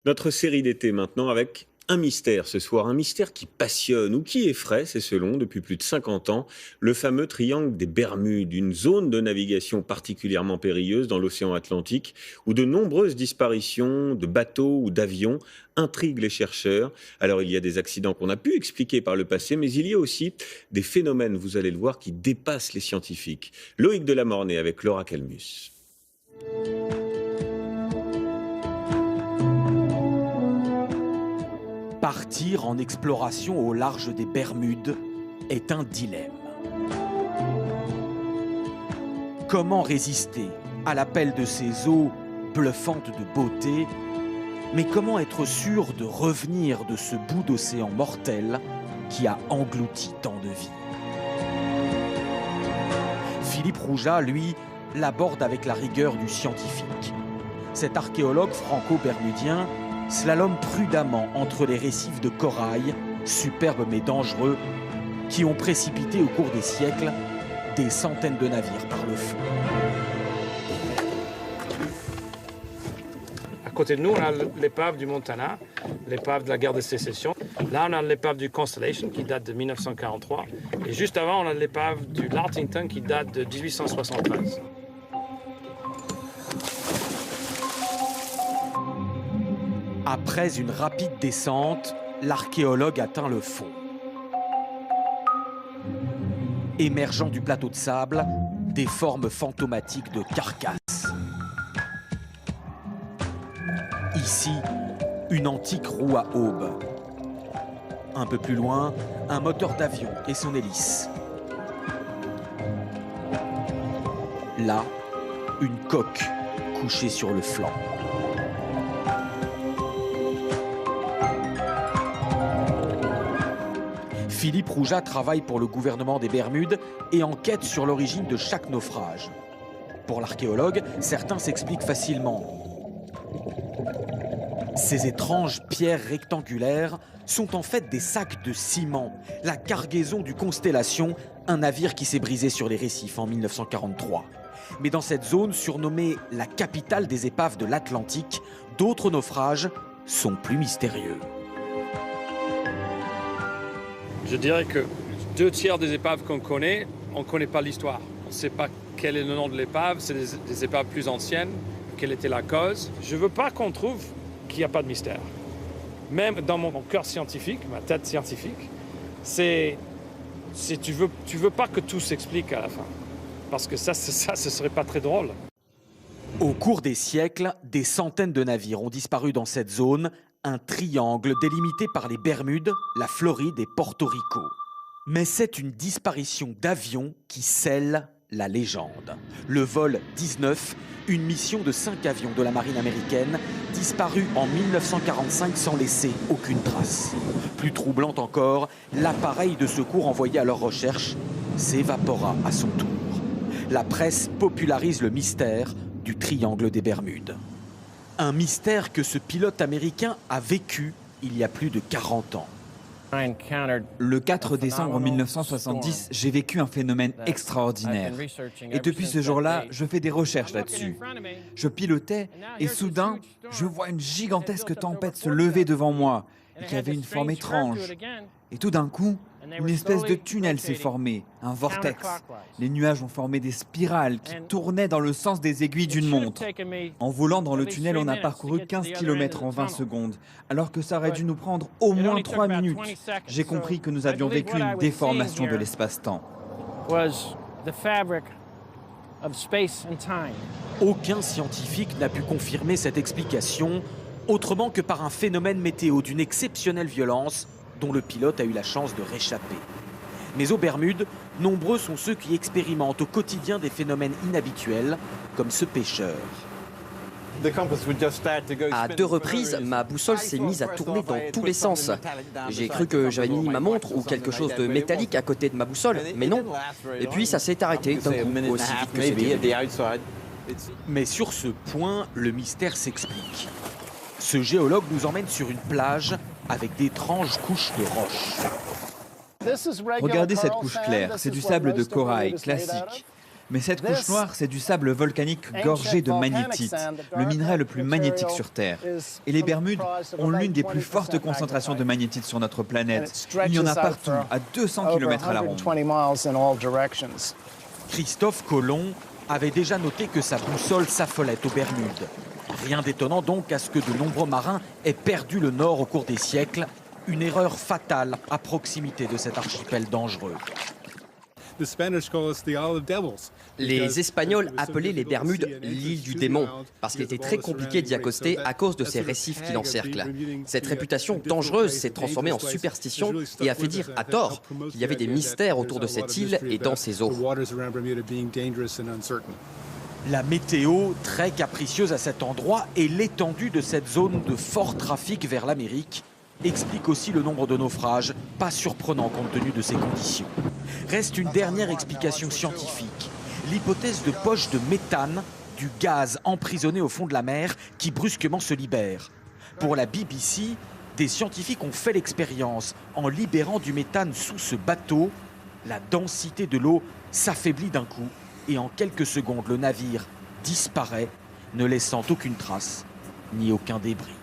Notre série d'été maintenant avec un mystère ce soir, un mystère qui passionne ou qui effraie, c'est selon, depuis plus de 50 ans, le fameux triangle des Bermudes, une zone de navigation particulièrement périlleuse dans l'océan Atlantique, où de nombreuses disparitions de bateaux ou d'avions intriguent les chercheurs. Alors il y a des accidents qu'on a pu expliquer par le passé, mais il y a aussi des phénomènes, vous allez le voir, qui dépassent les scientifiques. Loïc Delamornay avec Laura Calmus. Partir en exploration au large des Bermudes est un dilemme. Comment résister à l'appel de ces eaux bluffantes de beauté, mais comment être sûr de revenir de ce bout d'océan mortel qui a englouti tant de vies? Philippe Rouja, lui, l'aborde avec la rigueur du scientifique. Cet archéologue franco-bermudien slalome prudemment entre les récifs de corail, superbes mais dangereux, qui ont précipité au cours des siècles des centaines de navires par le feu. À côté de nous, on a l'épave du Montana, l'épave de la guerre de sécession. Là, on a l'épave du Constellation qui date de 1943. Et juste avant, on a l'épave du Lartington qui date de 1873. Après une rapide descente, l'archéologue atteint le fond. Émergeant du plateau de sable, des formes fantomatiques de carcasses. Ici, une antique roue à aubes. Un peu plus loin, un moteur d'avion et son hélice. Là, une coque couchée sur le flanc. Philippe Rouja travaille pour le gouvernement des Bermudes et enquête sur l'origine de chaque naufrage. Pour l'archéologue, certains s'expliquent facilement. Ces étranges pierres rectangulaires sont en fait des sacs de ciment, la cargaison du Constellation, un navire qui s'est brisé sur les récifs en 1943. Mais dans cette zone surnommée la capitale des épaves de l'Atlantique, d'autres naufrages sont plus mystérieux. Je dirais que 2/3 des épaves qu'on connaît, on ne connaît pas l'histoire. On ne sait pas quel est le nom de l'épave, c'est des épaves plus anciennes, quelle était la cause. Je ne veux pas qu'on trouve qu'il n'y a pas de mystère. Même dans mon cœur scientifique, ma tête scientifique, tu veux pas que tout s'explique à la fin. Parce que ça, ce serait pas très drôle. Au cours des siècles, des centaines de navires ont disparu dans cette zone, un triangle délimité par les Bermudes, la Floride et Porto Rico. Mais c'est une disparition d'avions qui scelle la légende. Le vol 19, une mission de 5 avions de la marine américaine, disparue en 1945 sans laisser aucune trace. Plus troublante encore, l'appareil de secours envoyé à leur recherche s'évapora à son tour. La presse popularise le mystère du triangle des Bermudes. Un mystère que ce pilote américain a vécu il y a plus de 40 ans. Le 4 décembre 1970, j'ai vécu un phénomène extraordinaire. Et depuis ce jour-là, je fais des recherches là-dessus. Je pilotais et soudain, je vois une gigantesque tempête se lever devant moi et qui avait une forme étrange. Et tout d'un coup, une espèce de tunnel s'est formé, un vortex. Les nuages ont formé des spirales qui tournaient dans le sens des aiguilles d'une montre. En volant dans le tunnel, on a parcouru 15 km en 20 secondes, alors que ça aurait dû nous prendre au moins 3 minutes. J'ai compris que nous avions vécu une déformation de l'espace-temps. Aucun scientifique n'a pu confirmer cette explication, autrement que par un phénomène météo d'une exceptionnelle violence dont le pilote a eu la chance de réchapper. Mais aux Bermudes, nombreux sont ceux qui expérimentent au quotidien des phénomènes inhabituels, comme ce pêcheur. À 2 reprises, ma boussole s'est mise à tourner dans tous les sens. J'ai cru que j'avais mis ma montre ou quelque chose de métallique à côté de ma boussole, mais non. Et puis ça s'est arrêté d'un coup, aussi vite que c'était venu. Mais sur ce point, le mystère s'explique. Ce géologue nous emmène sur une plage avec d'étranges couches de roches. Regardez cette couche claire, c'est du sable de corail classique. Mais cette couche noire, c'est du sable volcanique gorgé de magnétite, le minerai le plus magnétique sur Terre. Et les Bermudes ont l'une des plus fortes concentrations de magnétite sur notre planète. Il y en a partout, à 200 km à la ronde. Christophe Colomb avait déjà noté que sa boussole s'affolait aux Bermudes. Rien d'étonnant donc à ce que de nombreux marins aient perdu le nord au cours des siècles, une erreur fatale à proximité de cet archipel dangereux. Les Espagnols appelaient les Bermudes l'île du démon, parce qu'il était très compliqué d'y accoster à cause de ces récifs qui l'encerclent. Cette réputation dangereuse s'est transformée en superstition et a fait dire à tort qu'il y avait des mystères autour de cette île et dans ses eaux. La météo, très capricieuse à cet endroit, et l'étendue de cette zone de fort trafic vers l'Amérique explique aussi le nombre de naufrages, pas surprenant compte tenu de ces conditions. Reste une dernière explication scientifique, l'hypothèse de poches de méthane, du gaz emprisonné au fond de la mer qui brusquement se libère. Pour la BBC, des scientifiques ont fait l'expérience. En libérant du méthane sous ce bateau, la densité de l'eau s'affaiblit d'un coup et en quelques secondes, le navire disparaît, ne laissant aucune trace ni aucun débris.